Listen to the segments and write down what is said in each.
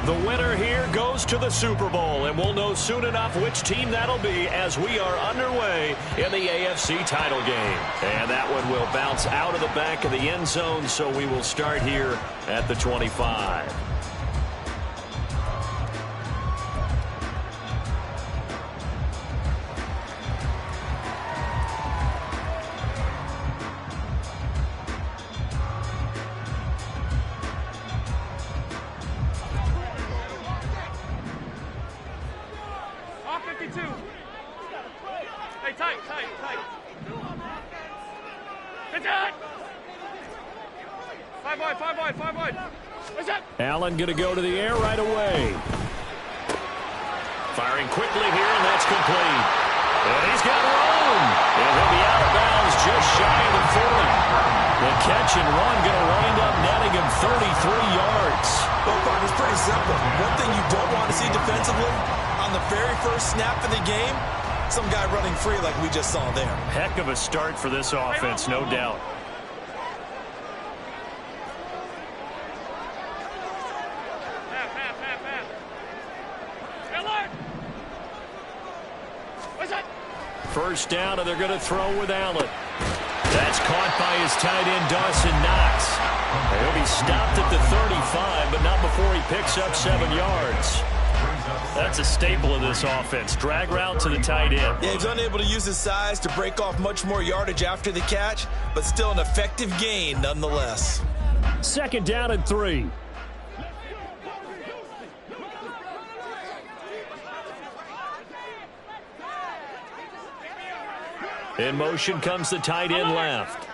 The winner here goes to the Super Bowl, and we'll know soon enough which team that'll be as we are underway in the AFC title game. And that one will bounce out of the back of the end zone, so we will start here at the 25. Allen going to go to the air right away. Firing quickly here, and that's complete. And he's got room. And he'll be out of bounds just shy of the 40. The catch and run going to wind up netting him 33 yards. Well, Bart, it's pretty simple. One thing you don't want to see defensively, on the very first snap of the game, some guy running free like we just saw there. Heck of a start for this offense, no doubt. First down, and they're going to throw with Allen. That's caught by his tight end, Dawson Knox. He'll be stopped at the 35, but not before he picks up 7 yards. That's a staple of this offense. Drag route to the tight end. Yeah, he's unable to use his size to break off much more yardage after the catch, but still an effective gain nonetheless. Second down and 3. In motion comes the tight end left.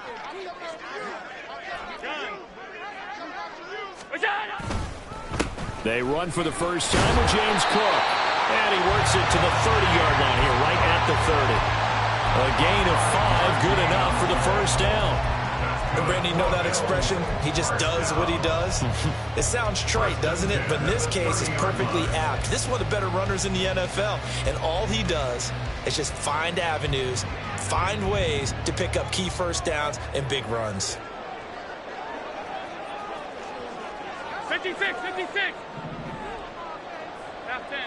They run for the first time with James Cook. And he works it to the 30-yard line here, right at the 30. A gain of 5, good enough for the first down. And Brandon, you know that expression? He just does what he does. It sounds trite, doesn't it? But in this case, it's perfectly apt. This is one of the better runners in the NFL. And all he does is just find avenues, find ways to pick up key first downs and big runs. 56, 56. Half 10.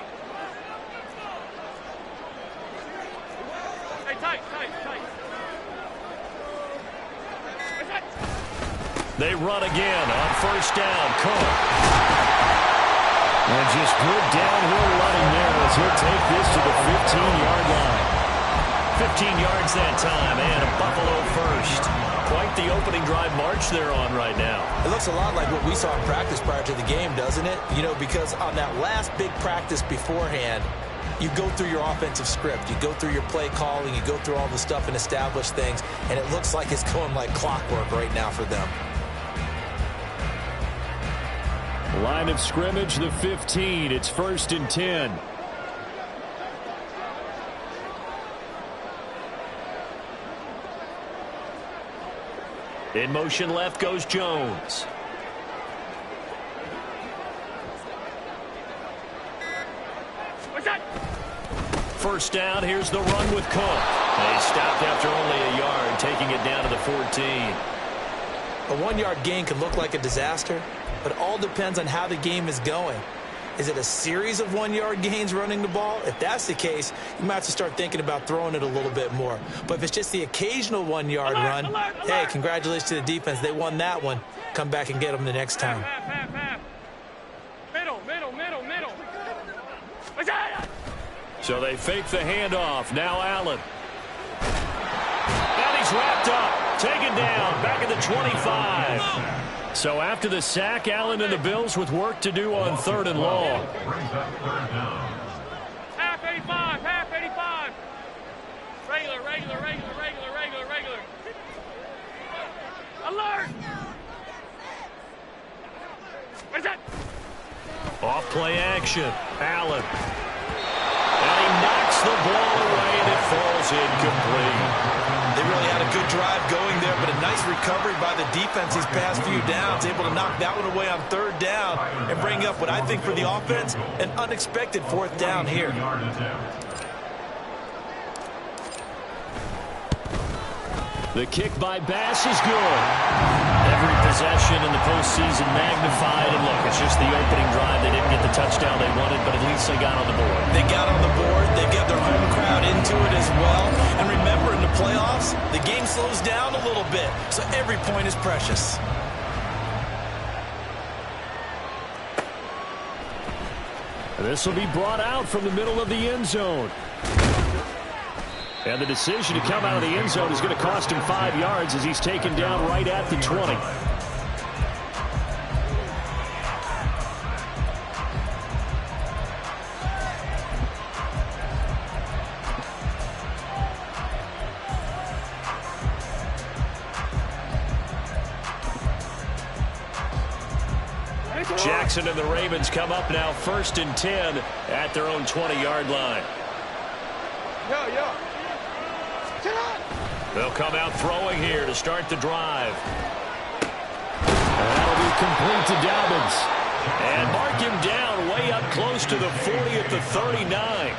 Hey, tight. They run again on first down. Cook. And just good downhill running there as he'll take this to the 15-yard line. 15 yards that time, and a Buffalo first. Quite the opening drive march they're on right now. It looks a lot like what we saw in practice prior to the game, doesn't it? You know, because on that last big practice beforehand, you go through your offensive script. You go through your play calling. You go through all the stuff and establish things. And it looks like it's going like clockwork right now for them. Line of scrimmage, the 15. It's 1st and 10. In motion left goes Jones. First down, here's the run with Cook. They stopped after only a yard, taking it down to the 14. A 1-yard gain can look like a disaster, but it all depends on how the game is going. Is it a series of 1-yard gains running the ball? If that's the case, you might have to start thinking about throwing it a little bit more. But if it's just the occasional 1-yard run, hey, congratulations to the defense. They won that one. Come back and get them the next time. Middle. So they fake the handoff. Now Allen. And he's wrapped up. Taken down. Back at the 25. So after the sack, Allen and the Bills with work to do on 3rd and long. Half 85. Regular. Alert! What is that? Off play action. Allen. And he knocks the ball away, and it falls incomplete. They really had a good drive going there, but a nice recovery by the defense these past few downs, able to knock that one away on 3rd down and bring up what I think for the offense, an unexpected 4th down here. The kick by Bass is good. Every possession in the postseason magnified. And look, it's just the opening drive. They didn't get the touchdown they wanted, but at least they got on the board. They got on the board. They got their home crowd into it as well. And remember, in the playoffs, the game slows down a little bit, so every point is precious. This will be brought out from the middle of the end zone. And the decision to come out of the end zone is going to cost him 5 yards as he's taken down right at the 20. Jackson and the Ravens come up now 1st and 10 at their own 20-yard line. They'll come out throwing here to start the drive. And that'll be complete to Dobbins. And mark him down way up close to the 40 at the 39.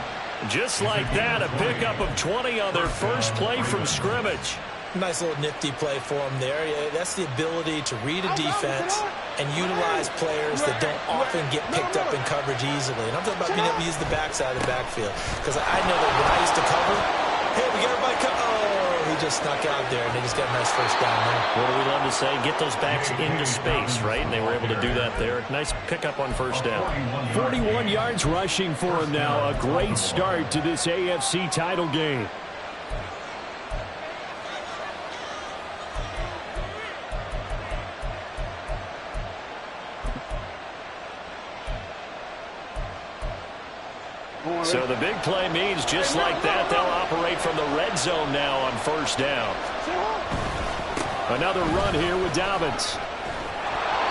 Just like that, a pickup of 20 on their first play from scrimmage. Nice little nifty play for him there. Yeah, that's the ability to read a defense and utilize players that don't often get picked up in coverage easily. And I'm talking about being able to use the backside of the backfield. Because I know that when I used to cover, hey, we got everybody cover. Oh, he just snuck out there, and they just got a nice first down there. What do we love to say? Get those backs into space, right? And they were able to do that there. Nice pickup on first down. 41 yards rushing for him now. A great start to this AFC title game. So the big play means just like that, they'll operate from the red zone now on first down. Another run here with Dobbins.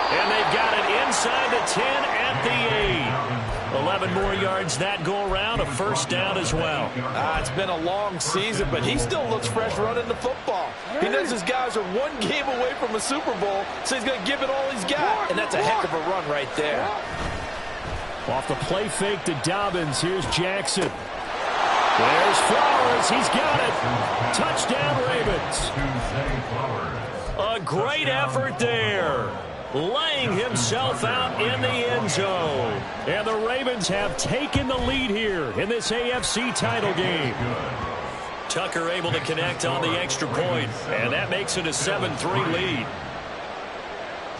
And they've got it inside the 10 at the 8. 11 more yards that go around, a first down as well. It's been a long season, but he still looks fresh running the football. He knows his guys are one game away from a Super Bowl, so he's going to give it all he's got. And that's a heck of a run right there. Off the play fake to Dobbins, here's Jackson. There's Flowers, he's got it. Touchdown Ravens. A great effort there. Laying himself out in the end zone. And the Ravens have taken the lead here in this AFC title game. Tucker able to connect on the extra point, and that makes it a 7-3 lead.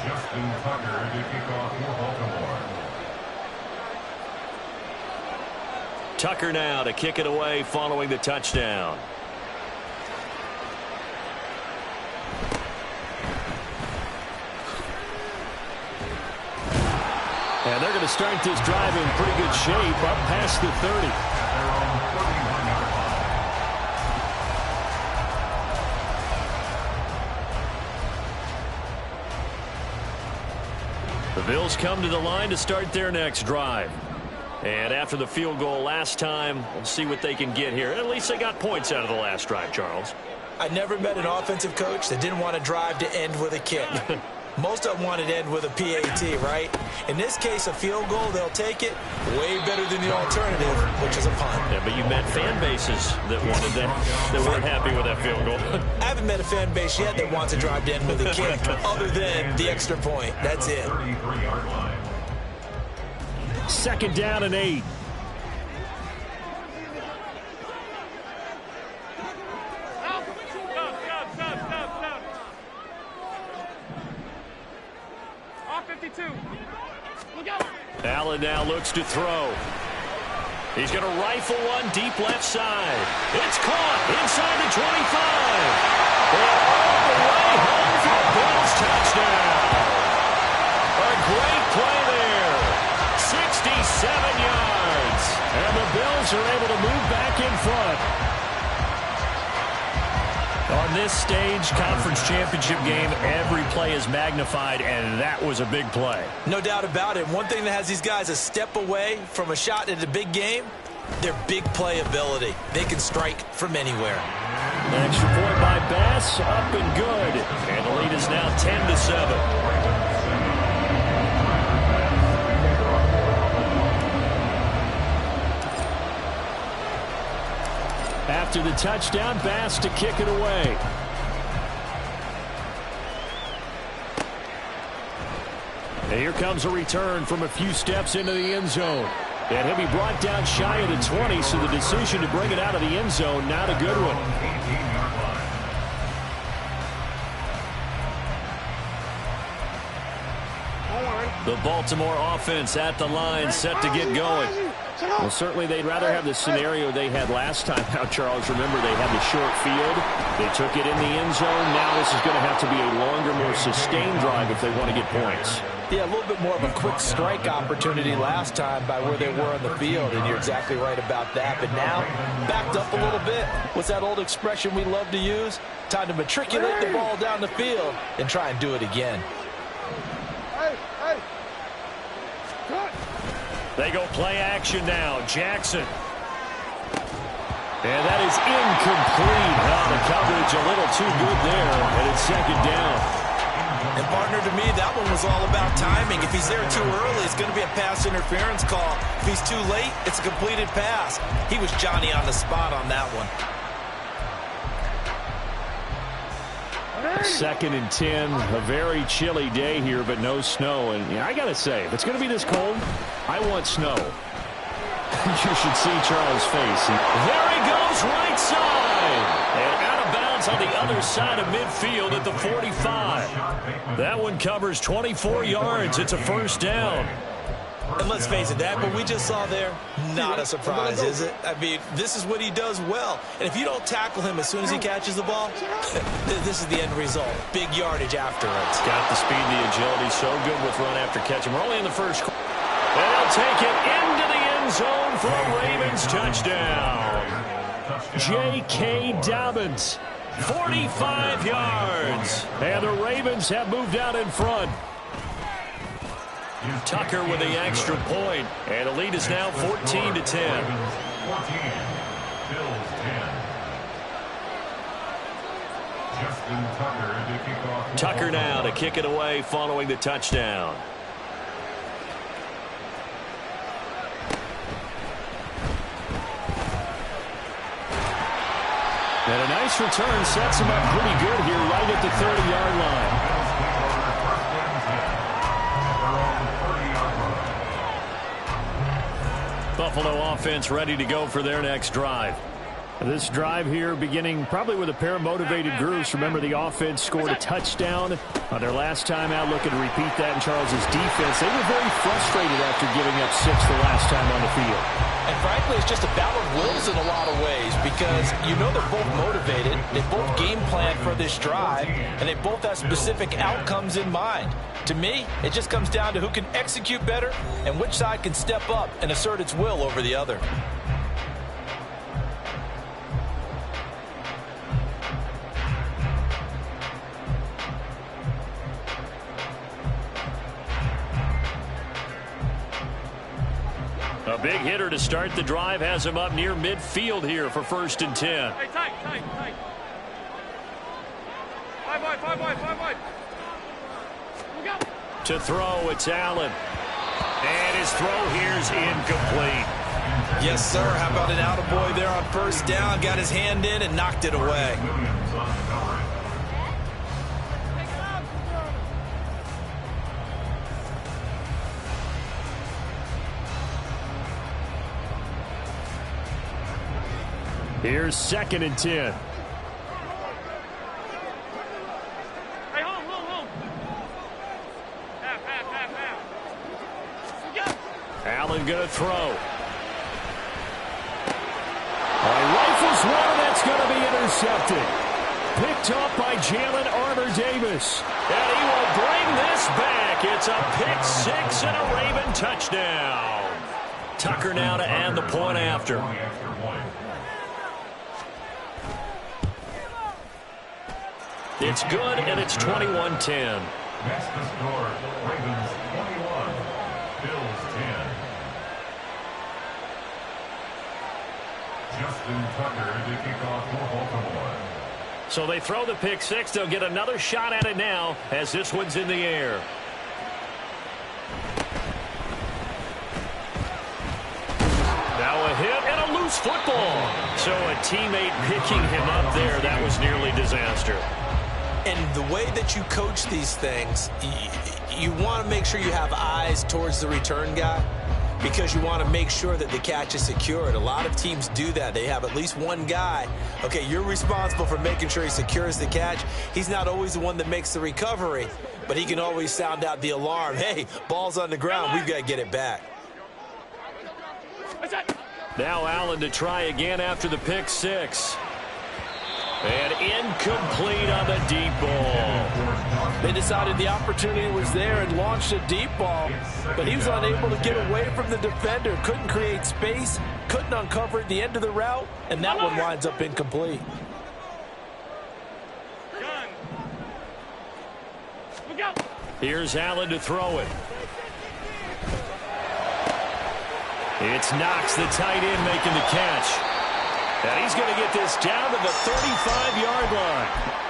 Justin Tucker to kick off for Baltimore. Tucker now to kick it away following the touchdown. And they're going to start this drive in pretty good shape up past the 30. The Bills come to the line to start their next drive. And after the field goal last time, we'll see what they can get here. At least they got points out of the last drive, Charles. I never met an offensive coach that didn't want to drive to end with a kick. Most of them wanted to end with a PAT, right? In this case, a field goal, they'll take it. Way better than the alternative, which is a punt. Yeah, but you met fan bases that wanted that weren't happy with that field goal. I haven't met a fan base yet that wants to drive to end with a kick other than the extra point. That's it. 33-yard line. 2nd down and 8. Allen now looks to throw. He's going to rifle one deep left side. It's caught inside the 25. And all the way home for a Bills touchdown. A great play there. 67 yards. And the Bills are able to move back in front. On this stage, conference championship game, every play is magnified, and that was a big play. No doubt about it. One thing that has these guys a step away from a shot at a big game, their big play ability. They can strike from anywhere. An extra point by Bass, up and good. And the lead is now 10-7. After the touchdown, Bass to kick it away. And here comes a return from a few steps into the end zone. And he'll be brought down shy of the 20, so the decision to bring it out of the end zone, not a good one. 18-yard line. The Baltimore offense at the line, set to get going. Well, certainly they'd rather have the scenario they had last time out, Charles. Remember, they had the short field. They took it in the end zone. Now this is going to have to be a longer, more sustained drive if they want to get points. Yeah, a little bit more of a quick strike opportunity last time by where they were on the field, and you're exactly right about that. But now, backed up a little bit. What's that old expression we love to use? Time to matriculate the ball down the field and try and do it again. They go play action now. Jackson. And that is incomplete. The coverage a little too good there, and it's second down. And partner, to me, that one was all about timing. If he's there too early, it's going to be a pass interference call. If he's too late, it's a completed pass. He was Johnny on the spot on that one. Second and 10, a very chilly day here, but no snow. And I got to say, if it's going to be this cold, I want snow. You should see Charles' face. There he goes, right side. And out of bounds on the other side of midfield at the 45. That one covers 24 yards. It's a first down. And let's face it, that what we just saw there, not a surprise, is it? I mean, this is what he does well. And if you don't tackle him as soon as he catches the ball, this is the end result. Big yardage afterwards. Got the speed, the agility, so good with run after catch. And we're only in the first quarter. And they'll take it into the end zone for a Ravens touchdown. J.K. Dobbins, 45 yards. And the Ravens have moved out in front. Tucker with the extra point, and the lead is now 14-10. 14, Bills 10. Justin Tucker to kick off. Tucker now to kick it away following the touchdown. And a nice return sets him up pretty good here right at the 30-yard line. Buffalo offense ready to go for their next drive. This drive here beginning probably with a pair of motivated groups. Remember, the offense scored a touchdown on their last time out. Looking to repeat that in Charles's defense. They were very frustrated after giving up 6 the last time on the field. And frankly, it's just a battle of wills in a lot of ways because you know they're both motivated. They both game plan for this drive, and they both have specific outcomes in mind. To me, it just comes down to who can execute better and which side can step up and assert its will over the other. A big hitter to start the drive has him up near midfield here for 1st and 10. Hey, tight. 5 wide. Look out. To throw, it's Allen. And his throw here's incomplete. Yes, sir. How about an attaboy there on 1st down? Got his hand in and knocked it away. Williams on the coverage. Here's 2nd and 10. Hey, hold. Half. Look out. Allen going to throw. Rifles one, that's going to be intercepted. Picked up by Jalen Armour-Davis. And he will bring this back. It's a pick 6 and a Raven touchdown. Tucker now to add the point after. It's good, and it's 21-10. That's the score. Ravens 21, Bills 10. Justin Tucker to kick off for Baltimore. So they throw the pick 6. They'll get another shot at it now as this one's in the air. Now a hit and a loose football. So a teammate picking him up there. That was nearly disaster. And the way that you coach these things, you want to make sure you have eyes towards the return guy because you want to make sure that the catch is secured. A lot of teams do that. They have at least one guy. Okay, you're responsible for making sure he secures the catch. He's not always the one that makes the recovery, but he can always sound out the alarm. Hey, ball's on the ground. We've got to get it back. Now Allen to try again after the pick six. And incomplete on the deep ball. They decided the opportunity was there and launched a deep ball, but he was unable to get away from the defender. Couldn't create space, couldn't uncover the end of the route, and that one winds up incomplete. Here's Allen to throw it. It's Knox, the tight end, making the catch. And he's going to get this down to the 35-yard line.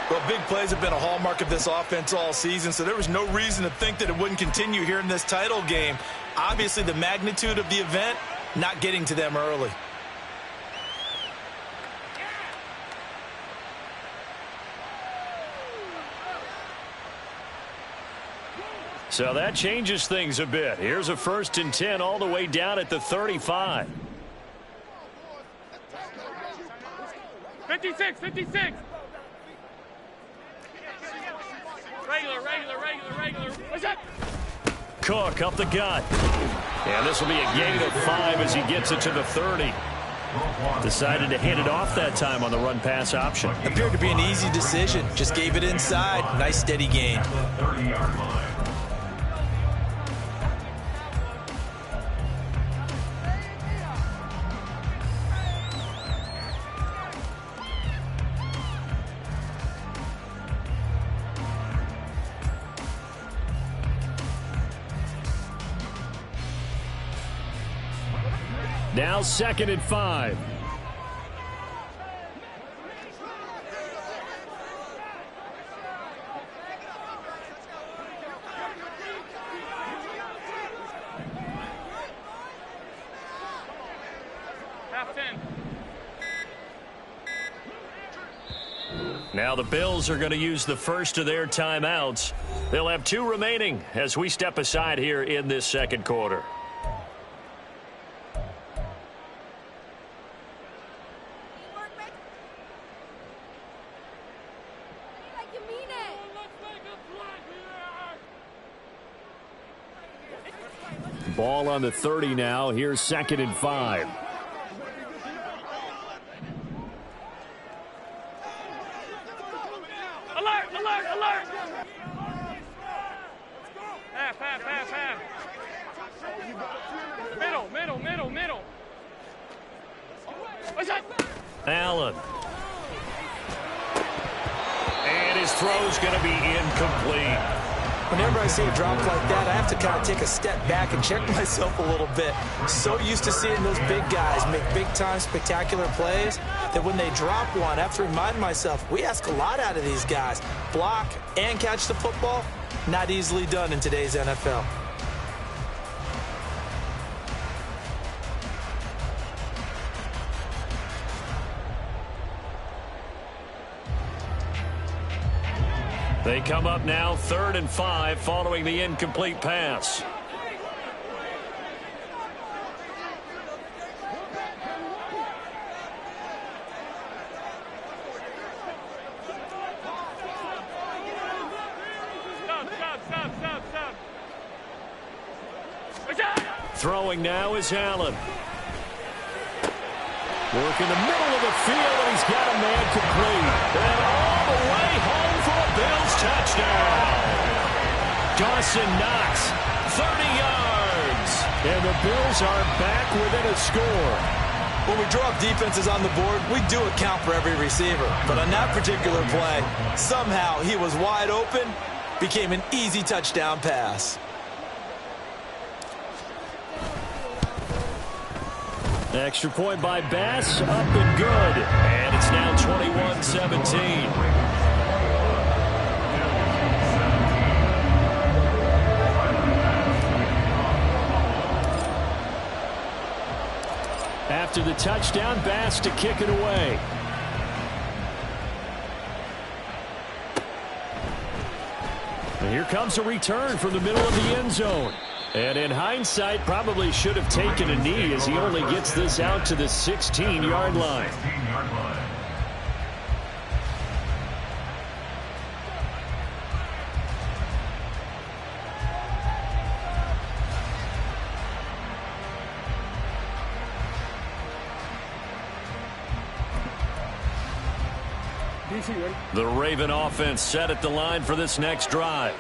Well, big plays have been a hallmark of this offense all season, so there was no reason to think that it wouldn't continue here in this title game. Obviously, the magnitude of the event, not getting to them early. So that changes things a bit. Here's a 1st and 10 all the way down at the 35. 56. Regular. What's that? Cook up the gut. And this will be a gain of 5 as he gets it to the 30. Decided to hand it off that time on the run-pass option. Appeared to be an easy decision. Just gave it inside. Nice steady gain. 30-yard line. Now 2nd and 5. Half 10. Now the Bills are going to use the first of their timeouts. They'll have 2 remaining as we step aside here in this 2nd quarter. Ball on the 30 now. Here's 2nd and 5. Alert! Half. Middle. What's that? Allen. And his throw's going to be incomplete. Whenever I see a drop like that, I have to kind of take a step back and check myself a little bit. So used to seeing those big guys make big-time spectacular plays that when they drop one, I have to remind myself, we ask a lot out of these guys. Block and catch the football, not easily done in today's NFL. They come up now 3rd and 5 following the incomplete pass. Stop. Throwing now is Allen. Work in the middle of the field, and he's got a man complete. And all the way home for a Bills touchdown. Dawson Knox, 30 yards. And the Bills are back within a score. When we draw up defenses on the board, we do account for every receiver. But on that particular play, somehow he was wide open, became an easy touchdown pass. Extra point by Bass, up and good. And it's now 21-17. After the touchdown, Bass to kick it away. And here comes a return from the middle of the end zone. And in hindsight, probably should have taken a knee as he only gets this out to the 16-yard line. The Raven offense set at the line for this next drive.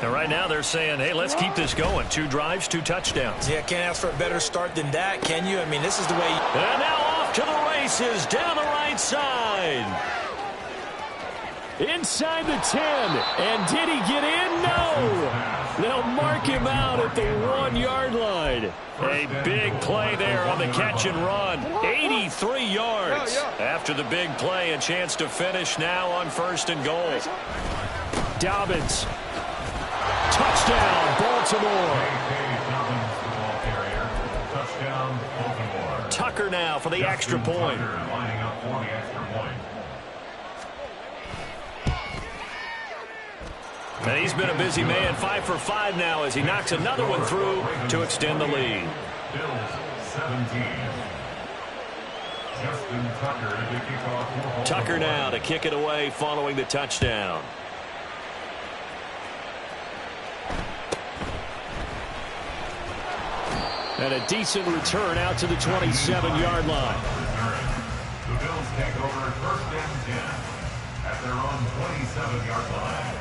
And right now they're saying, hey, let's keep this going. 2 drives, 2 touchdowns. Yeah, can't ask for a better start than that, can you? I mean, this is the way. And now off to the races down the right side. Inside the 10. And did he get in? No. They'll mark him out at the 1-yard line. A big play there on the catch and run. 83 yards. After the big play, a chance to finish now on 1st and goal. Dobbins. Touchdown, Baltimore. Tucker now for the extra point. And he's been a busy man, 5 for 5 now as he knocks another one through to extend the lead. Bills 17. Tucker now to kick it away following the touchdown. And a decent return out to the 27-yard line. The Bills take over 1st and 10 at their own 27-yard line.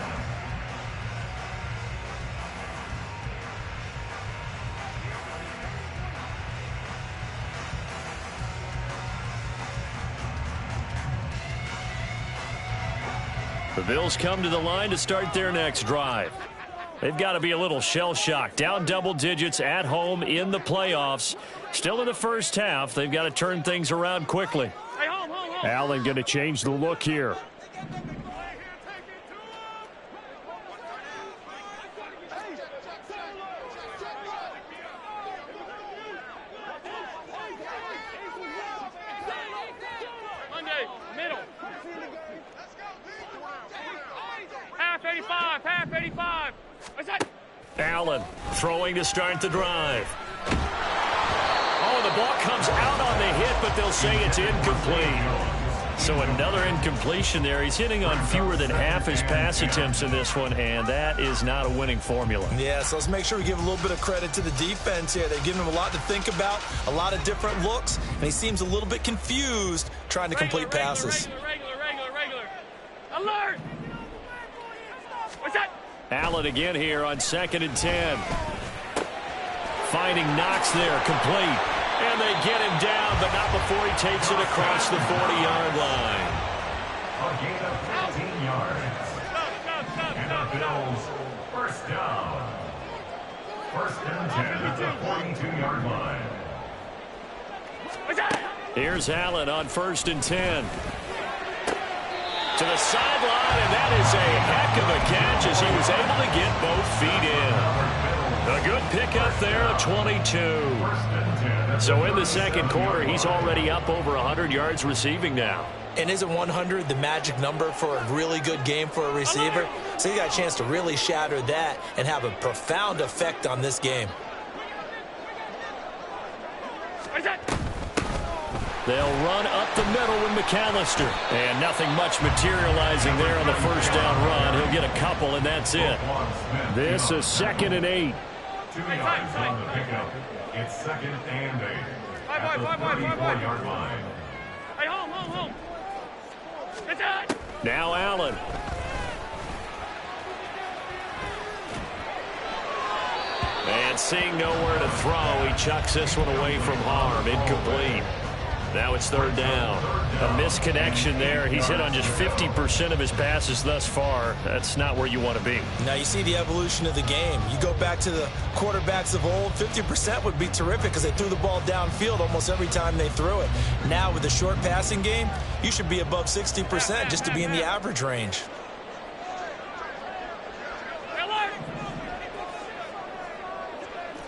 The Bills come to the line to start their next drive. They've got to be a little shell-shocked. Down double digits at home in the playoffs. Still in the first half. They've got to turn things around quickly. Hey, home. Allen going to change the look here. Monday, middle. Half 85, half 85. What's that? Allen throwing to start the drive. Oh, the ball comes out on the hit, but they'll say it's incomplete. So another incompletion there. He's hitting on fewer than half his pass attempts in this one, and that is not a winning formula. Yeah, so let's make sure we give a little bit of credit to the defense here. They've given him a lot to think about, a lot of different looks, and he seems a little bit confused trying to complete passes. Regular. Alert! What's that? Allen again here on 2nd and 10. Finding Knox there, complete. And they get him down, but not before he takes it across the 40-yard line. A gain of 15 yards. And the Bills first down. 1st and 10 at the 42-yard line. What's that? Here's Allen on 1st and 10. To the sideline, and that is a heck of a catch as he was able to get both feet in. A good pickup there at 22. So in the second quarter, he's already up over 100 yards receiving now. And isn't 100 the magic number for a really good game for a receiver? So he got a chance to really shatter that and have a profound effect on this game. What's that? They'll run up the middle with McAllister. And nothing much materializing there on the first down run. He'll get a couple, and that's it. This is 2nd and 8. 2 yards on the pickup. It's 2nd and 8 at the 34-yard line. Hey, home. What's that? Now Allen. And seeing nowhere to throw, he chucks this one away from harm. Incomplete. Now it's 3rd down. A misconnection there. He's hit on just 50% of his passes thus far. That's not where you want to be. Now you see the evolution of the game. You go back to the quarterbacks of old, 50% would be terrific because they threw the ball downfield almost every time they threw it. Now with the short passing game, you should be above 60% just to be in the average range.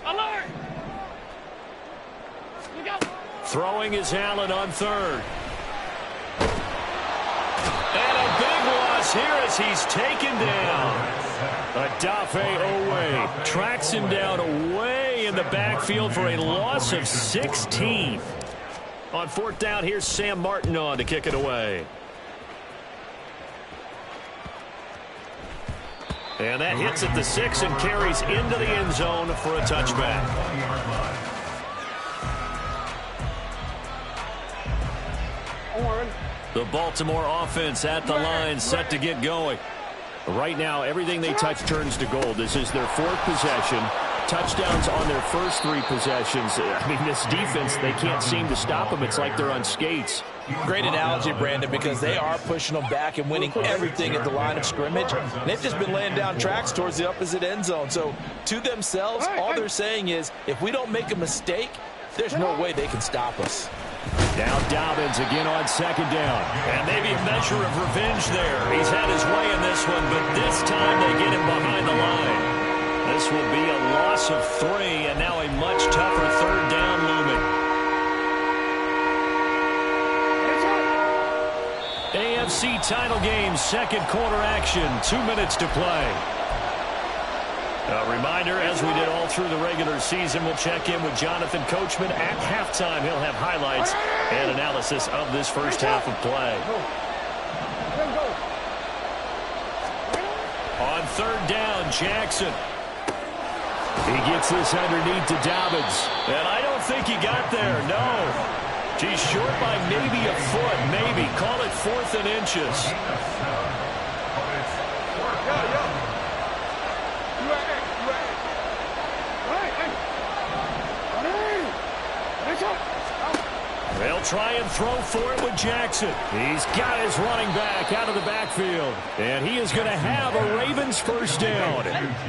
Alert! Look out! Throwing is Allen on 3rd. And a big loss here as he's taken down. Odafe Owe tracks him down way in the backfield for a loss of 16. On fourth down, here's Sam Martin on to kick it away. And that hits at the 6 and carries into the end zone for a touchback. The Baltimore offense at the line, set to get going. Right now, everything they touch turns to gold. This is their fourth possession. Touchdowns on their first 3 possessions. I mean, this defense, they can't seem to stop them. It's like they're on skates. Great analogy, Brandon, because they are pushing them back and winning everything at the line of scrimmage. They've just been laying down tracks towards the opposite end zone. So, to themselves, all they're saying is, if we don't make a mistake, there's no way they can stop us. Now Dobbins again on second down. And maybe a measure of revenge there. He's had his way in this one, but this time they get him behind the line. This will be a loss of 3, and now a much tougher third down looming. AFC title game, second quarter action, 2 minutes to play. A reminder, as we did all through the regular season, we'll check in with Jonathan Coachman at halftime. He'll have highlights and analysis of this first half of play. On third down, Jackson. He gets this underneath to Dobbins. And I don't think he got there, no. He's short by maybe a foot, maybe. Call it 4th and inches. They'll try and throw for it with Jackson. He's got his running back out of the backfield. And he is going to have a Ravens first down.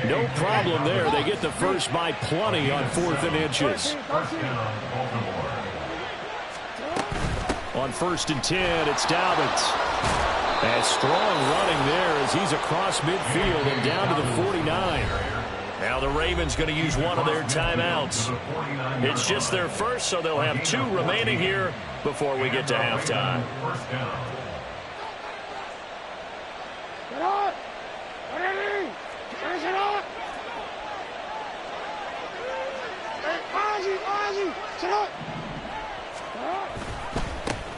No problem there. They get the first by plenty on 4th and inches. On 1st and 10, it's Dobbins. A strong running there as he's across midfield and down to the 49. Now the Ravens going to use one of their timeouts. It's just their first, so they'll have 2 remaining here before we get to halftime.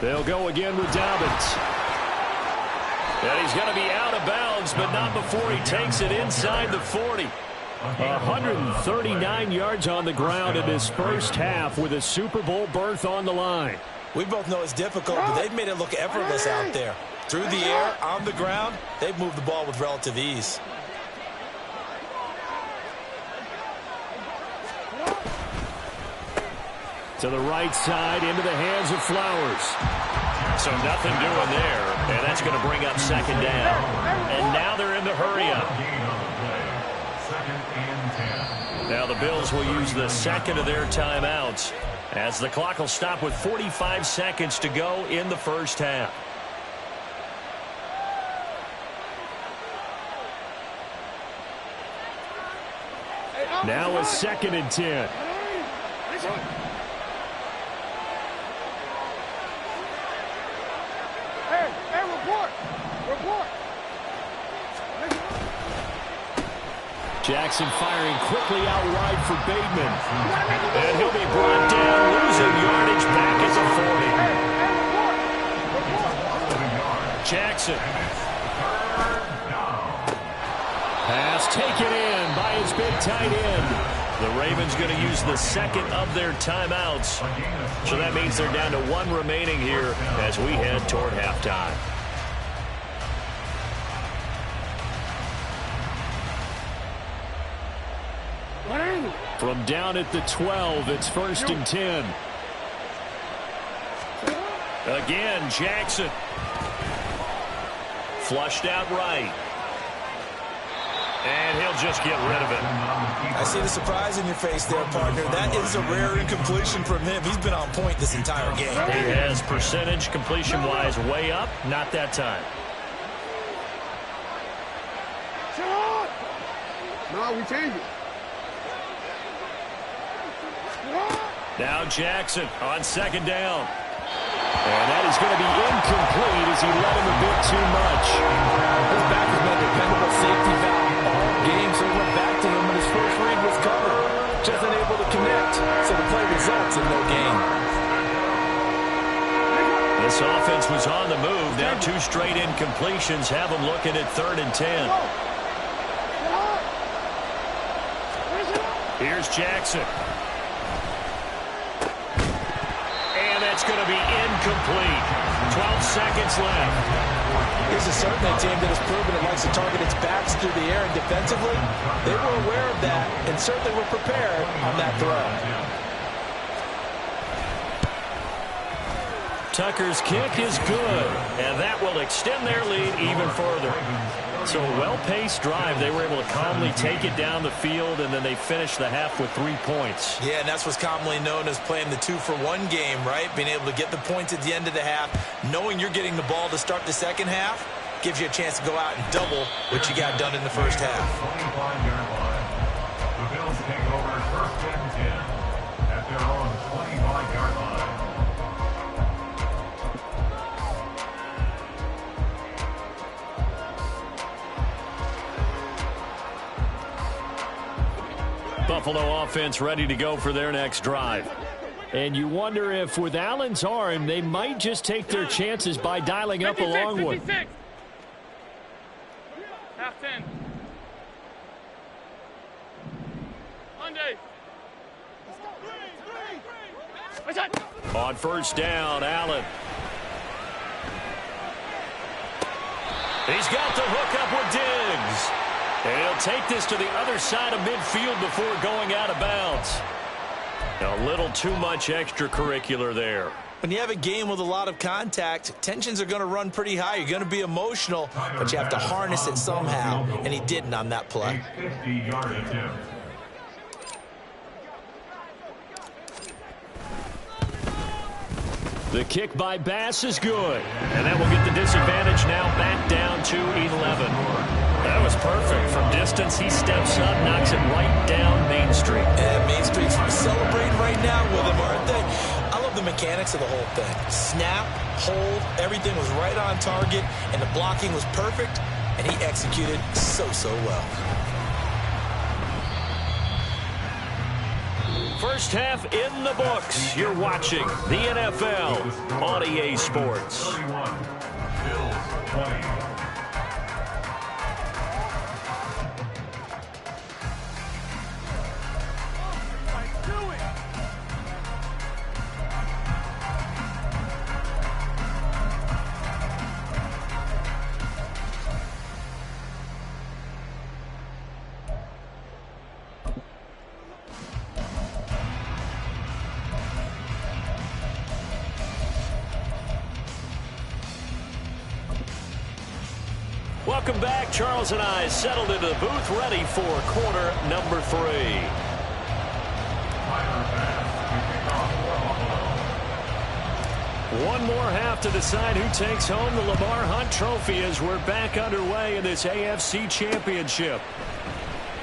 They'll go again with Dobbins. And he's going to be out of bounds, but not before he takes it inside the 40. 139 yards on the ground in this first half with a Super Bowl berth on the line. We both know it's difficult, but they've made it look effortless out there. Through the air, on the ground, they've moved the ball with relative ease. To the right side, into the hands of Flowers. So nothing doing there, and that's going to bring up second down. And now they're in the hurry-up. Now the Bills will use the second of their timeouts as the clock will stop with 45 seconds to go in the first half. Now a 2nd and 10. Jackson firing quickly out wide for Bateman. And he'll be brought down, losing yardage back at the 40. Jackson. Pass taken in by his big tight end. The Ravens going to use the second of their timeouts. So that means they're down to 1 remaining here as we head toward halftime. From down at the 12, it's 1st and 10. Again, Jackson. Flushed out right. And he'll just get rid of it. I see the surprise in your face there, partner. That is a rare incompletion from him. He's been on point this entire game. He has percentage completion-wise way up. Not that time. No, we change it. Now Jackson on second down. And that is going to be incomplete as he let him a bit too much. His back has been a dependable safety valve all game. was on the move. Now 2 straight incompletions have him looking at 3rd and 10. Here's Jackson. And that's going to be incomplete. 12 seconds left. This is certainly a team that has proven it likes to target its backs through the air, and defensively, they were aware of that and certainly were prepared on that throw. Tucker's kick is good, and that will extend their lead even further. So a well-paced drive. They were able to calmly take it down the field, and then they finished the half with 3 points. Yeah, and that's what's commonly known as playing the 2-for-1 game, right? Being able to get the points at the end of the half, knowing you're getting the ball to start the second half, gives you a chance to go out and double what you got done in the first half. The Bills take over 1st and 10 at their own 25-yard line. Buffalo offense ready to go for their next drive. And you wonder if with Allen's arm, they might just take their chances by dialing up a long one. 56. Half 10. Monday. On 1st down, Allen. He's got the hook up with Diggs. And he'll take this to the other side of midfield before going out of bounds. A little too much extracurricular there. When you have a game with a lot of contact, tensions are going to run pretty high. You're going to be emotional, but you have to harness it somehow, and he didn't on that play. 50-yard attempt. The kick by Bass is good. And that will get the disadvantage now back down to 11. That was perfect. From distance, he steps up, knocks it right down Main Street. And Main Street's celebrating right now with him, aren't they? I love the mechanics of the whole thing. Snap, hold, everything was right on target, and the blocking was perfect, and he executed so well. First half in the books. You're watching the NFL on EA Sports. 31, Bills 20. Welcome back. Charles and I settled into the booth, ready for quarter number 3. One more half to decide who takes home the Lamar Hunt Trophy as we're back underway in this AFC Championship.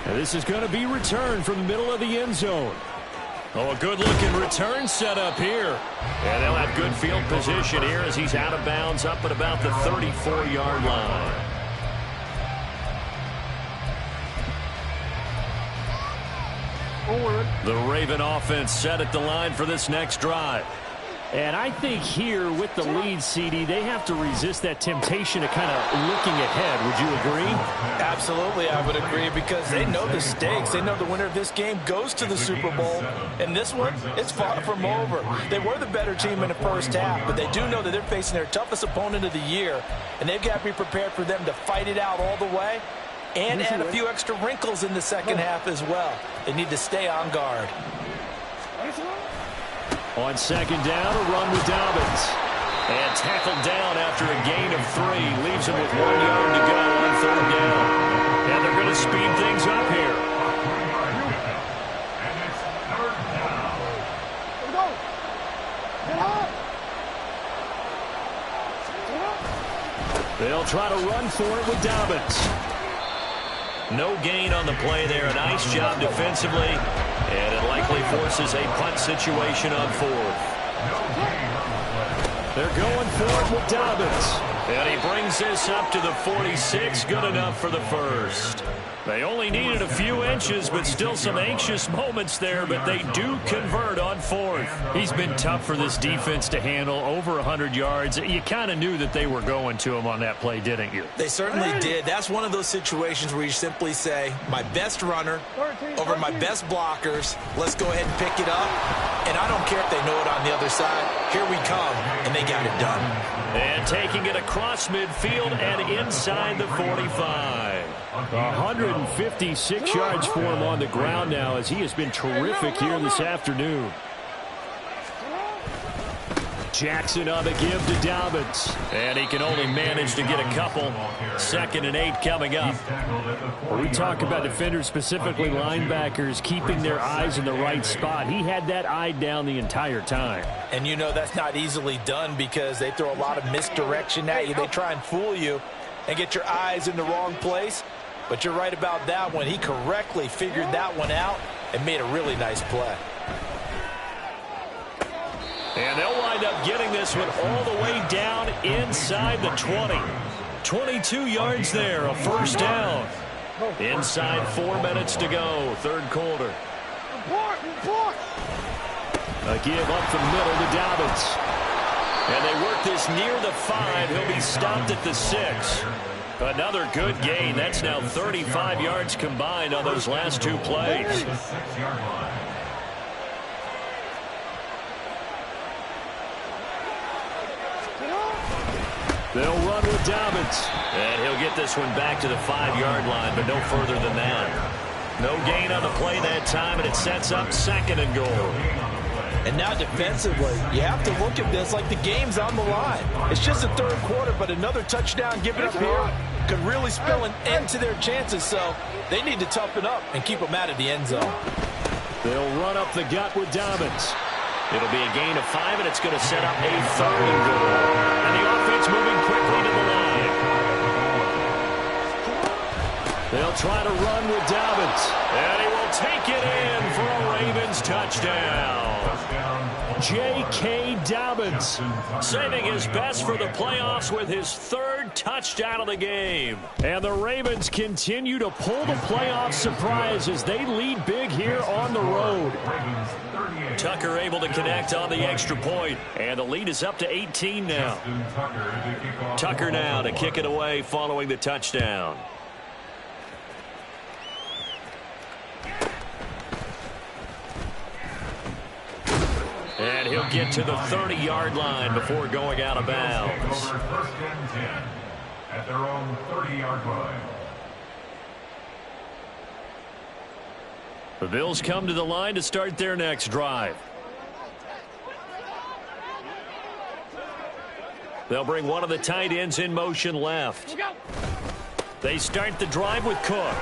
And this is going to be returned from the middle of the end zone. Oh, a good-looking return set up here. And they'll have good field position here as he's out of bounds up at about the 34-yard line. The Raven offense set at the line for this next drive. And I think here with the lead, CD, they have to resist that temptation of kind of looking ahead. Would you agree? Absolutely, I would agree, because they know the stakes. They know the winner of this game goes to the Super Bowl. And this one, it's far from over. They were the better team in the first half, but they do know that they're facing their toughest opponent of the year. And they've got to be prepared for them to fight it out all the way and add a few extra wrinkles in the second half as well. They need to stay on guard. On 2nd down, a run with Dobbins. And tackled down after a gain of 3. Leaves him with 1 yard to go on 3rd down. And they're going to speed things up here. And it's 3rd down. They'll try to run for it with Dobbins. No gain on the play there. A nice job defensively. And it likely forces a punt situation on 4th. They're going for it with Dobbins. And he brings this up to the 46. Good enough for the first. They only needed a few inches, but still some anxious moments there, but they do convert on fourth. He's been tough for this defense to handle, over 100 yards. You kind of knew that they were going to him on that play, didn't you? They certainly did. That's one of those situations where you simply say, my best runner over my best blockers, let's go ahead and pick it up. And I don't care if they know it on the other side. Here we come, and they got it done. And taking it across midfield and inside the 45. 156 yards for him on the ground now, as he has been terrific here this afternoon. Jackson on the give to Dobbins. And he can only manage to get a couple. 2nd and 8 coming up. We talk about defenders, specifically linebackers, keeping their eyes in the right spot. He had that eye down the entire time. And you know that's not easily done because they throw a lot of misdirection at you. They try and fool you and get your eyes in the wrong place. But you're right about that one. He correctly figured that one out and made a really nice play. And they'll wind up getting this one all the way down inside the 20. 22 yards there, a first down. Inside 4 minutes to go, third quarter. A give up the middle to Dobbins. And they work this near the 5. He'll be stopped at the 6. Another good gain. That's now 35 yards combined on those last 2 plays. They'll run with Dobbins. And he'll get this one back to the 5-yard line, but no further than that. No gain on the play that time, and it sets up 2nd and goal. And now defensively, you have to look at this like the game's on the line. It's just the third quarter, but another touchdown given up here could really spell an end to their chances, so they need to toughen up and keep them out of the end zone. They'll run up the gut with Dobbins. It'll be a gain of 5, and it's going to set up a 3rd and goal. And the offense moving quickly to the line. They'll try to run with Dobbins. And he will take it in for a Ravens touchdown. J.K. Dobbins. Saving his best for the playoffs with his 3rd touchdown of the game. And the Ravens continue to pull the playoff surprise as they lead big here on the road. Tucker able to connect on the extra point. And the lead is up to 18 now. Tucker now to kick it away following the touchdown. And he'll get to the 30-yard line before going out of bounds. First and 10 at their own 30-yard line. The Bills come to the line to start their next drive. They'll bring one of the tight ends in motion left. They start the drive with Cook.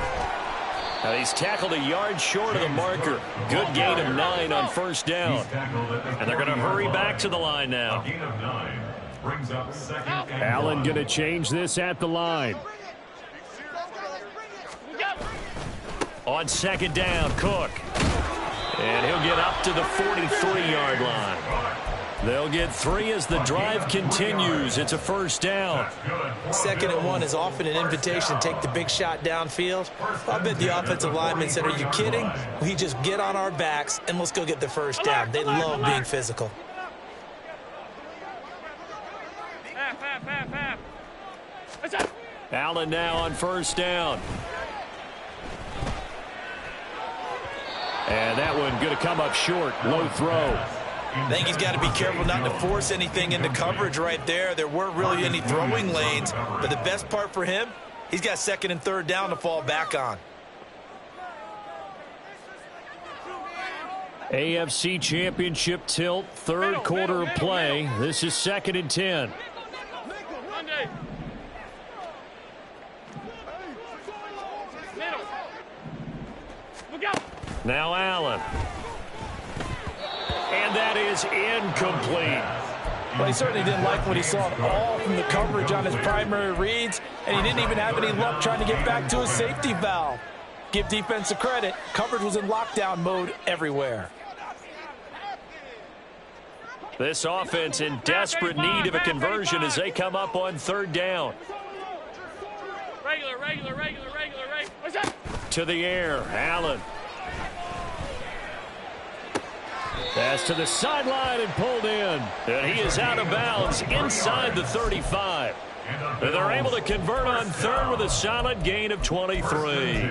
Now he's tackled a yard short of the marker. Good gain of 9 on first down. And they're going to hurry back to the line now. Gain of 9 brings up 2nd and Allen going to change this at the line. On 2nd down, Cook. And he'll get up to the 43-yard line. They'll get 3 as the drive continues. It's a first down. 2nd and 1 is often an invitation to take the big shot downfield. I bet the offensive lineman said, are you kidding? We just get on our backs and let's go get the first down. They love being physical. Allen now on first down. And that one going to come up short. Low throw. I think he's got to be careful not to force anything into coverage right there. There weren't really any throwing lanes, but the best part for him, he's got 2nd and 3rd down to fall back on. AFC Championship tilt, third quarter of play. This is 2nd and 10. Now Allen. And that is incomplete. Well, he certainly didn't like what he saw at all from the coverage on his primary reads, and he didn't even have any luck trying to get back to his safety valve. Give defense a credit. Coverage was in lockdown mode everywhere. This offense in desperate need of a conversion as they come up on 3rd down. Regular. What's that? to the air. Allen. Pass to the sideline and pulled in. And he is out of bounds inside the 35. And they're able to convert on third with a solid gain of 23.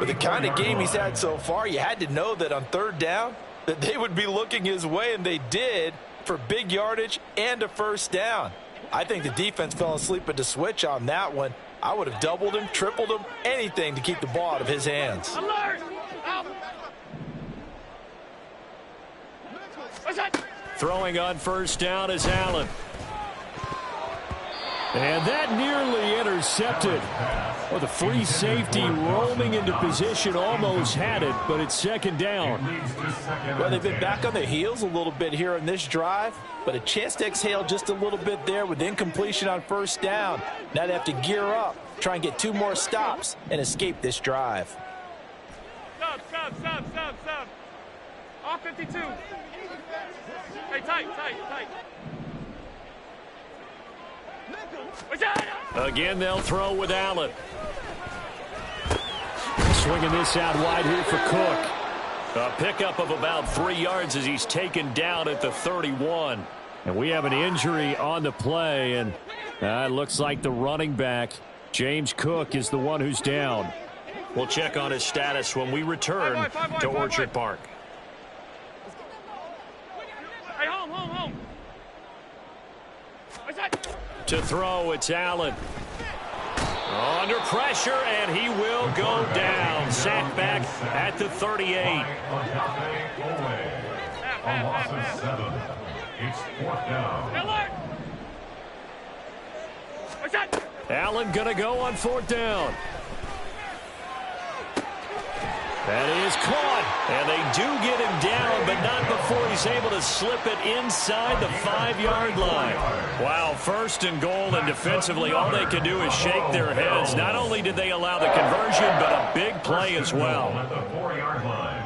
With the kind of game he's had so far, you had to know that on third down that they would be looking his way, and they did, for big yardage and a first down. I think the defense fell asleep at the switch on that one. I would have doubled him, tripled him, anything to keep the ball out of his hands. Alert! Out! What's that? Throwing on first down is Allen. And that nearly intercepted. Well, the free safety roaming into position almost had it, but it's second down. Well, they've been back on their heels a little bit here on this drive, but a chance to exhale just a little bit there with incompletion on first down. Now they have to gear up, try and get 2 more stops, and escape this drive. Sub. All 52. Hey, tight. Again, they'll throw with Allen. Swinging this out wide here for Cook. A pickup of about 3 yards as he's taken down at the 31. And we have an injury on the play, and it looks like the running back, James Cook, is the one who's down. We'll check on his status when we return to Orchard Park. Hey, home. What's that? To throw, it's Allen. Under pressure, and he will go down. Sacked back at the 38. A loss of 7. It's 4th down. Alert! What's that? Allen going to go on 4th down. That is caught. And they do get him down, but not before he's able to slip it inside the 5-yard line. Wow, 1st and goal, and defensively all they can do is shake their heads. Not only did they allow the conversion, but a big play as well. At the 4-yard line.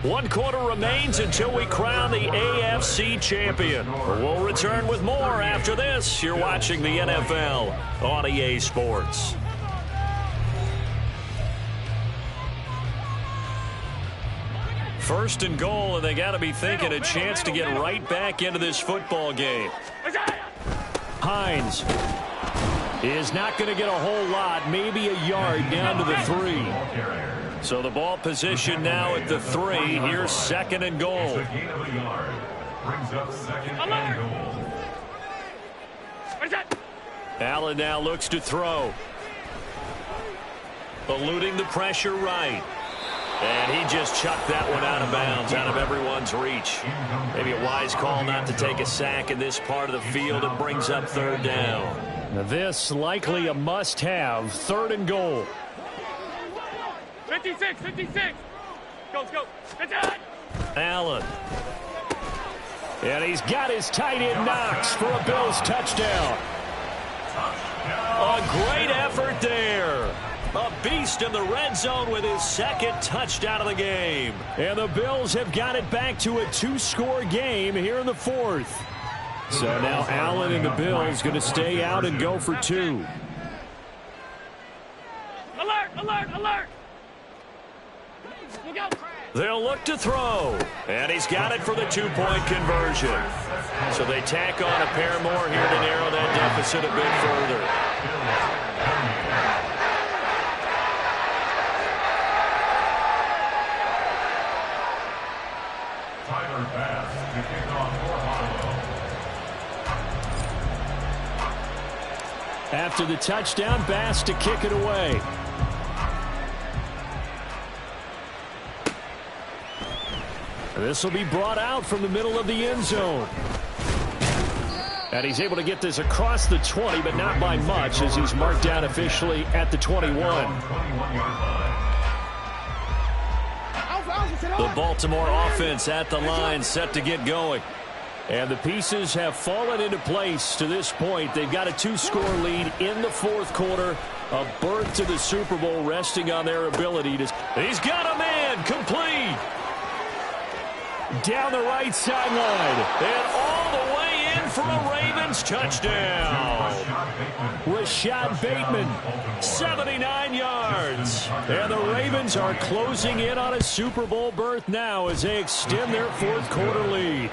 One quarter remains until we crown the AFC champion. We'll return with more after this. You're watching the NFL on EA Sports. First and goal, and they got to be thinking a chance to get right back into this football game. Hines is not going to get a whole lot, maybe a yard down to the 3. So the ball position now at the 3. Here's 2nd and goal. Gain of a yard. Brings up 2nd and goal. What's that? Allen now looks to throw. Eluding the pressure right. And he just chucked that one out of bounds, out of everyone's reach. Maybe a wise call not to take a sack in this part of the field. It brings up 3rd down. Now this likely a must-have, 3rd and goal. 56. Let's go. Allen. And he's got his tight end Knox for a Bills touchdown. A great effort there. A beast in the red zone with his 2nd touchdown of the game. And the Bills have got it back to a 2-score game here in the 4th. So now Allen and the Bills going to stay out and go for 2. Alert! They'll look to throw. And he's got it for the 2-point conversion. So they tack on a pair more here to narrow that deficit a bit further. To kick off for Buffalo. After the touchdown, Bass to kick it away. This will be brought out from the middle of the end zone. And he's able to get this across the 20, but not by much, as he's marked down officially at the 21. The Baltimore offense at the line, set to get going. And the pieces have fallen into place to this point. They've got a 2-score lead in the 4th quarter. A berth to the Super Bowl resting on their ability to... He's got a man, complete. Down the right sideline. And all the way in for a Ravens touchdown. Rashad Bateman, 79 yards. And the Ravens are closing in on a Super Bowl berth now as they extend their fourth quarter lead.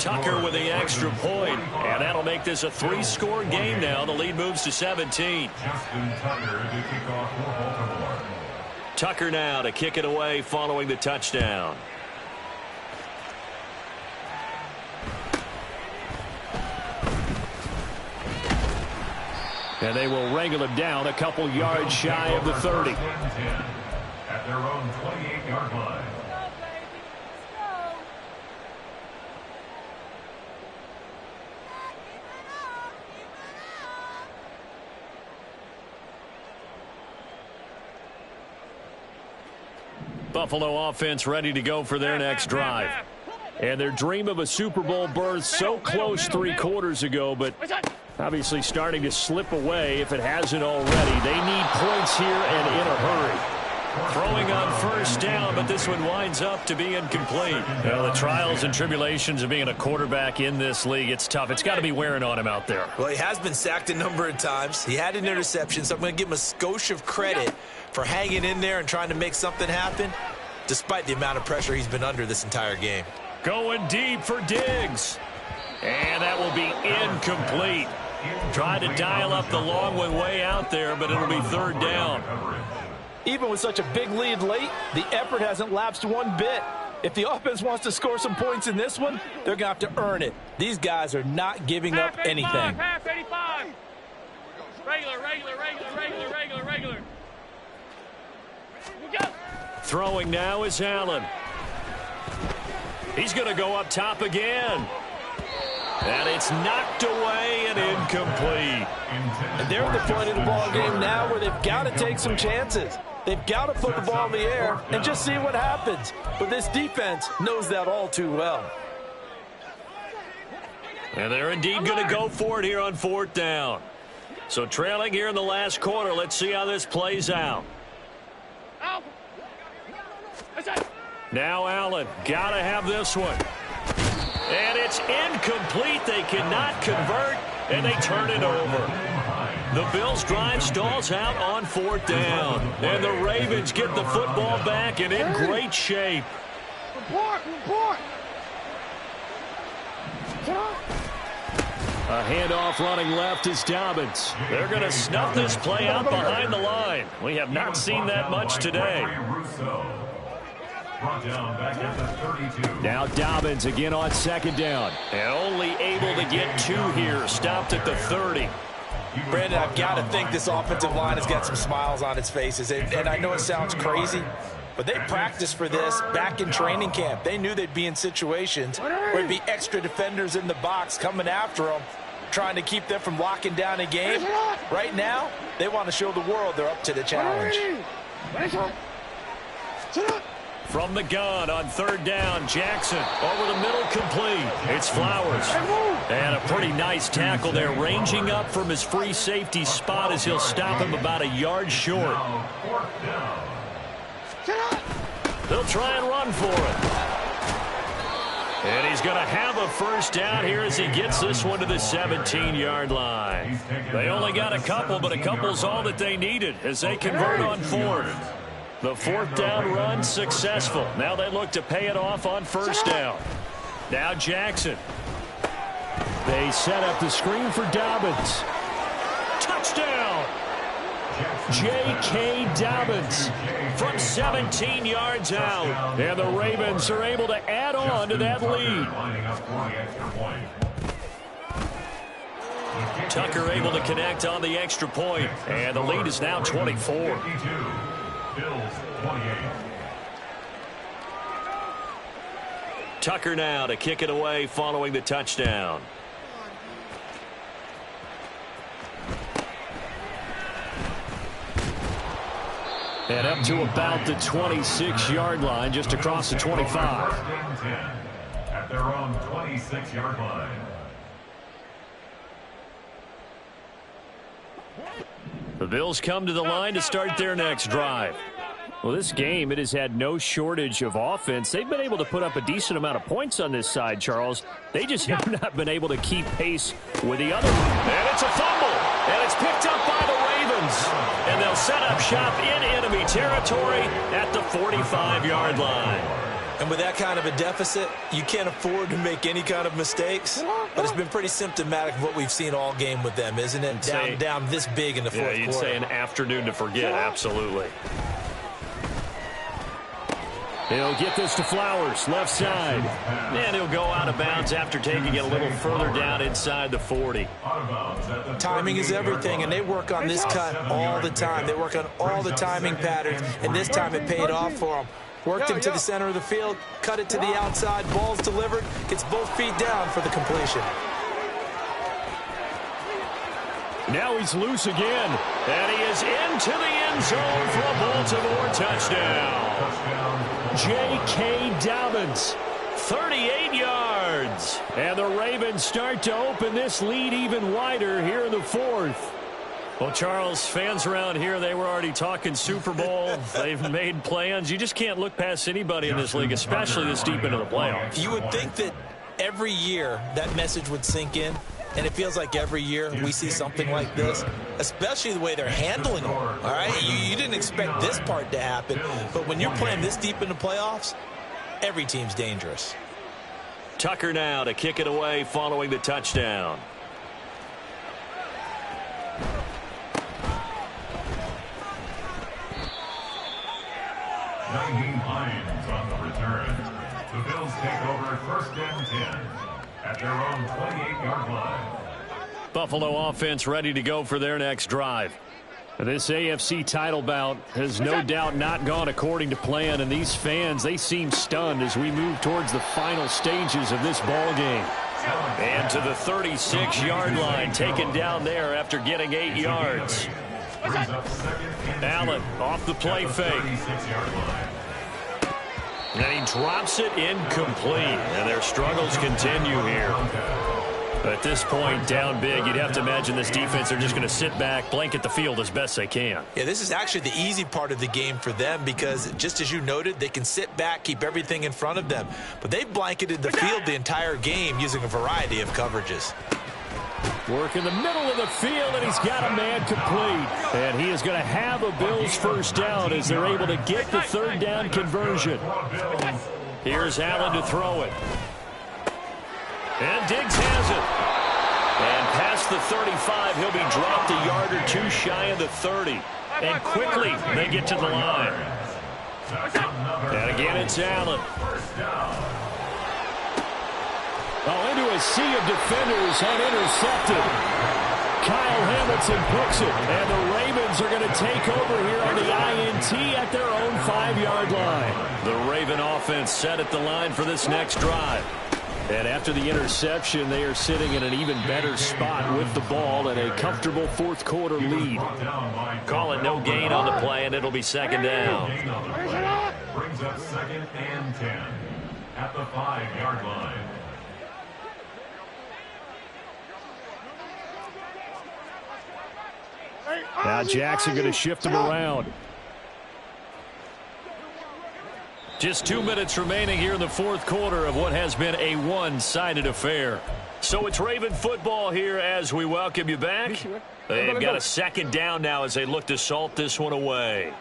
Tucker with the extra point, and that'll make this a 3-score game now. The lead moves to 17. Tucker now to kick it away following the touchdown. And they will wrangle him down a couple yards shy of the 30. At their own 28-yard line. Buffalo offense ready to go for their next drive. And their dream of a Super Bowl berth so close 3 quarters ago, but obviously starting to slip away if it hasn't already. They need points here and in a hurry. Throwing on first down, but this one winds up to be incomplete. Well, the trials and tribulations of being a quarterback in this league, it's tough. It's got to be wearing on him out there. Well, he has been sacked a number of times. He had an interception, so I'm going to give him a skosh of credit for hanging in there and trying to make something happen, despite the amount of pressure he's been under this entire game. Going deep for Diggs. And that will be incomplete. Tried to dial up the long one way out there, but it'll be third down. Even with such a big lead late, the effort hasn't lapsed one bit. If the offense wants to score some points in this one, they're going to have to earn it. These guys are not giving up anything. Half 85. Regular. Go. Throwing now is Allen. He's going to go up top again. And it's knocked away and incomplete. And they're at the point of the ball game now where they've got to take some chances. They've got to put the ball in the air and just see what happens. But this defense knows that all too well. And they're indeed going to go for it here on fourth down. So trailing here in the last quarter, let's see how this plays out. Now Allen, got to have this one. And it's incomplete. They cannot convert, and they turn it over. The Bills' drive stalls out on fourth down. And the Ravens get the football back and in great shape. Report. A handoff running left is Dobbins. They're going to snuff this play out behind the line. We have not seen that much today. Now Dobbins again on second down. And only able to get 2 here. Stopped at the 30. Brandon, I've got to think this offensive line has got some smiles on its faces. And I know it sounds crazy, but they practiced for this back in training camp. They knew they'd be in situations where there'd be extra defenders in the box coming after them, trying to keep them from locking down a game. Right now, they want to show the world they're up to the challenge. From the gun on third down, Jackson over the middle, complete. It's Flowers. And a pretty nice tackle there, ranging up from his free safety spot as he'll stop him about a yard short. They'll try and run for it. And he's going to have a first down here as he gets this one to the 17-yard line. They only got a couple, but a couple's all that they needed as they convert on fourth. The fourth down run successful. Now they look to pay it off on first down. Now Jackson. They set up the screen for Dobbins. Touchdown! J.K. Dobbins from 17 yards out. And the Ravens are able to add on to that lead. Tucker able to connect on the extra point. And the lead is now 24. Bills 28. Tucker now to kick it away following the touchdown. And up to about the 26-yard line, just across the 25. At their own 26-yard line. Bills come to the line to start their next drive. Well, this game, it has had no shortage of offense. They've been able to put up a decent amount of points on this side, Charles. They just have not been able to keep pace with the other. And it's a fumble. And it's picked up by the Ravens. And they'll set up shop in enemy territory at the 45-yard line. And with that kind of a deficit, you can't afford to make any kind of mistakes. But it's been pretty symptomatic of what we've seen all game with them, isn't it? Down this big in the fourth quarter. Yeah, you'd say an afternoon to forget, absolutely. He'll get this to Flowers, left side. And he'll go out of bounds after taking it a little further down inside the 40. Timing is everything, and they work on this cut all the time. They work on all the timing patterns, and this time it paid off for them. Worked him to the center of the field, cut it to the outside, ball's delivered, gets both feet down for the completion. Now he's loose again, and he is into the end zone for a Baltimore touchdown. J.K. Dobbins, 38 yards. And the Ravens start to open this lead even wider here in the fourth. Well, Charles, fans around here, they were already talking Super Bowl. They've made plans. You just can't look past anybody in this league, especially this deep into the playoffs. You would think that every year that message would sink in. And it feels like every year we see something like this, especially the way they're handling them. All right, you didn't expect this part to happen, but when you're playing this deep in the playoffs, every team's dangerous. Tucker now to kick it away following the touchdown. Hines on the return. The Bills take over 1st and 10. At their own 28-yard line. Buffalo offense ready to go for their next drive. This AFC title bout has no doubt not gone according to plan, and these fans, they seem stunned as we move towards the final stages of this ball game. And to the 36-yard line, taken down there after getting 8 yards. Allen off the play fake. And he drops it incomplete. And their struggles continue here. At this point, down big, you'd have to imagine this defense are just going to sit back, blanket the field as best they can. Yeah, this is actually the easy part of the game for them because, just as you noted, they can sit back, keep everything in front of them. But they've blanketed the field the entire game using a variety of coverages. Work in the middle of the field, and he's got a man complete. And he is going to have a Bills first down as they're able to get the third down conversion. Here's Allen to throw it. And Diggs has it. And past the 35, he'll be dropped a yard or two shy of the 30. And quickly, they get to the line. And again, it's Allen. Oh, into a sea of defenders and intercepted. Kyle Hamilton picks it, and the Ravens are going to take over here on the INT at their own 5-yard line. The Raven offense set at the line for this next drive. And after the interception, they are sitting in an even better spot with the ball and a comfortable fourth quarter lead. Call it no gain on the play, and it'll be second down. Brings up 2nd and 10 at the 5-yard line. Now Jackson going to shift him around. Just 2 minutes remaining here in the fourth quarter of what has been a one-sided affair. So it's Raven football here as we welcome you back. They've got a second down now as they look to salt this one away.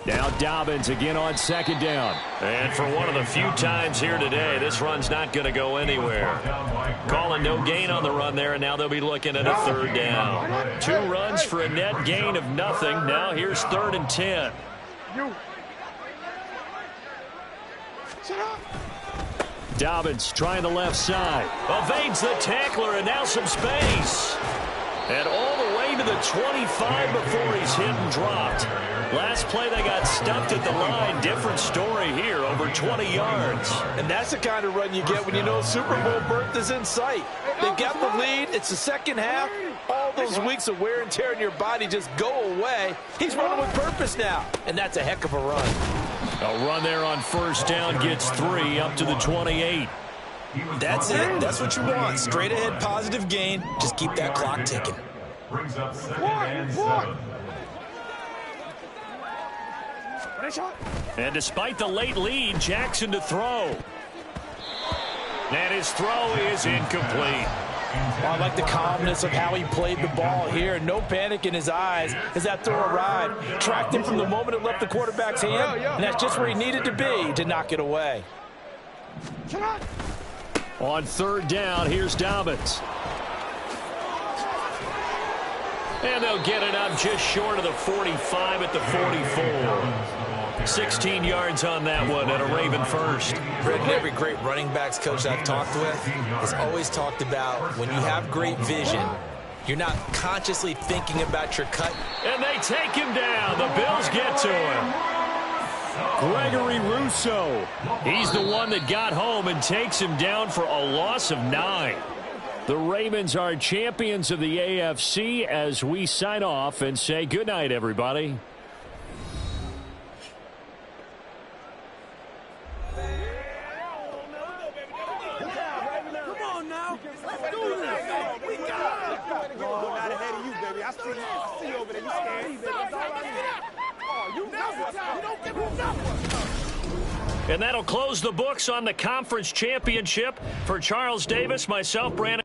Now Dobbins again on second down. And for one of the few times here today, this run's not going to go anywhere. Calling no gain on the run there, and now they'll be looking at a third down. 2 runs for a net gain of nothing. Now here's 3rd and 10. Dobbins trying the left side. Evades the tackler, and now some space. And all the way to the 25 before he's hit and dropped. Last play, they got stumped at the line. Different story here, over 20 yards. And that's the kind of run you get when you know Super Bowl berth is in sight. They've got the lead. It's the second half. All those weeks of wear and tear in your body just go away. He's running with purpose now, and that's a heck of a run. A run there on first down gets 3 up to the 28. That's it. That's what you want. Straight ahead, positive gain. Just keep that clock ticking. brings up 2nd and 7. And despite the late lead, Jackson to throw. And his throw is incomplete. Well, I like the calmness of how he played the ball here. No panic in his eyes as that throw arrived. Tracked him from the moment it left the quarterback's hand, and that's just where he needed to be to knock it away. On 3rd down, here's Dobbins. And they'll get it up just short of the 45 at the 44. 16 yards on that one and a Raven first. Brendan, every great running backs coach I've talked with has always talked about when you have great vision, you're not consciously thinking about your cut. And they take him down. The Bills get to him. Gregory Rousseau. He's the one that got home and takes him down for a loss of 9. The Ravens are champions of the AFC as we sign off and say goodnight, everybody. And that'll close the books on the conference championship for Charles Davis, myself, Brandon.